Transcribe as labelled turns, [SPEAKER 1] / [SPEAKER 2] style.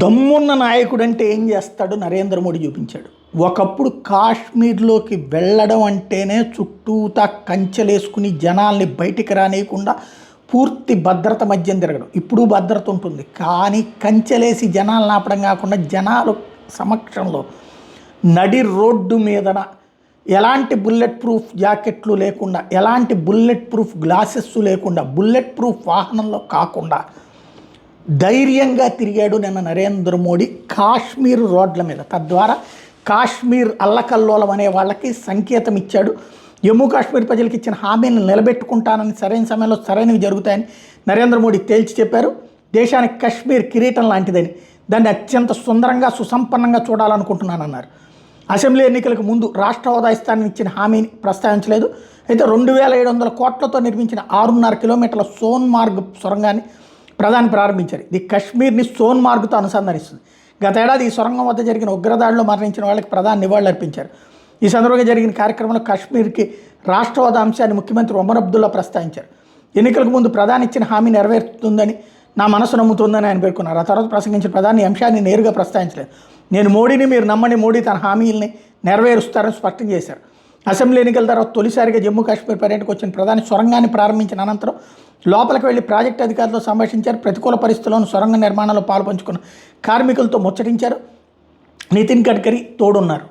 [SPEAKER 1] దమ్మున్న నాయకుడు అంటే ఏం చేస్తాడు నరేంద్ర మోడీ చూపించాడు. ఒకప్పుడు కాశ్మీర్లోకి వెళ్ళడం అంటేనే చుట్టూతా కంచెలేసుకుని జనాల్ని బయటికి రానియకుండా పూర్తి భద్రత మధ్యం తిరగడం. ఇప్పుడు భద్రత ఉంటుంది, కానీ కంచెలేసి జనాలను ఆపడం కాకుండా జనాలు సమక్షంలో నడి రోడ్డు మీదన ఎలాంటి బుల్లెట్ ప్రూఫ్ జాకెట్లు లేకుండా, ఎలాంటి బుల్లెట్ ప్రూఫ్ గ్లాసెస్ లేకుండా, బుల్లెట్ ప్రూఫ్ వాహనంలో కాకుండా ధైర్యంగా తిరిగాడు నిన్న నరేంద్ర మోడీ కాశ్మీర్ రోడ్ల మీద. తద్వారా కాశ్మీర్ అల్లకల్లోలం అనే వాళ్ళకి సంకేతం ఇచ్చాడు. జమ్మూ కాశ్మీర్ ప్రజలకు ఇచ్చిన హామీలను నిలబెట్టుకుంటానని, సరైన సమయంలో సరైనవి జరుగుతాయని నరేంద్ర మోడీ తేల్చి చెప్పారు. దేశానికి కాశ్మీర్ కిరీటం లాంటిదని, దాన్ని అత్యంత సుందరంగా సుసంపన్నంగా చూడాలనుకుంటున్నానన్నారు. అసెంబ్లీ ఎన్నికలకు ముందు రాష్ట్ర హోదా ఇస్తానని ఇచ్చిన హామీని ప్రస్తావించలేదు. అయితే 2700 కోట్లతో నిర్మించిన 6.5 కిలోమీటర్ల సోన్మార్గ్ సొరంగాన్ని ప్రధాని ప్రారంభించారు. ఇది కాశ్మీర్ని సోన్మార్గ్తో అనుసంధానిస్తుంది. గతేడాది ఈ సొరంగం వద్ద జరిగిన ఉగ్రదాడిలో మరణించిన వాళ్ళకి ప్రధాని నివాళులర్పించారు. ఈ సందర్భంగా జరిగిన కార్యక్రమంలో కాశ్మీర్కి రాష్ట్ర హోదా అంశాన్ని ముఖ్యమంత్రి ఒమర్ అబ్దుల్లా ప్రస్తావించారు. ఎన్నికలకు ముందు ప్రధాని ఇచ్చిన హామీ నెరవేరుతుందని నా మనసు నమ్ముతుందని ఆయన పేర్కొన్నారు. ఆ తర్వాత ప్రసంగించిన ప్రధాని అంశాన్ని నేరుగా ప్రస్తావించలేదు. నేను మోడీని, మీరు నమ్మని, మోడీ తన హామీల్ని నెరవేరుస్తారని స్పష్టం చేశారు. అసెంబ్లీ ఎన్నికల తర్వాత తొలిసారిగా జమ్మూ కాశ్మీర్ పర్యటనకు వచ్చిన ప్రధాని సొరంగాన్ని ప్రారంభించిన అనంతరం లోపలికి వెళ్లి ప్రాజెక్టు అధికారులతో సంభాషించారు. ప్రతికూల పరిస్థితుల్లోనూ సొరంగ నిర్మాణంలో పాల్పంచుకున్న కార్మికులతో ముచ్చటించారు. నితిన్ గడ్కరీ తోడున్నారు.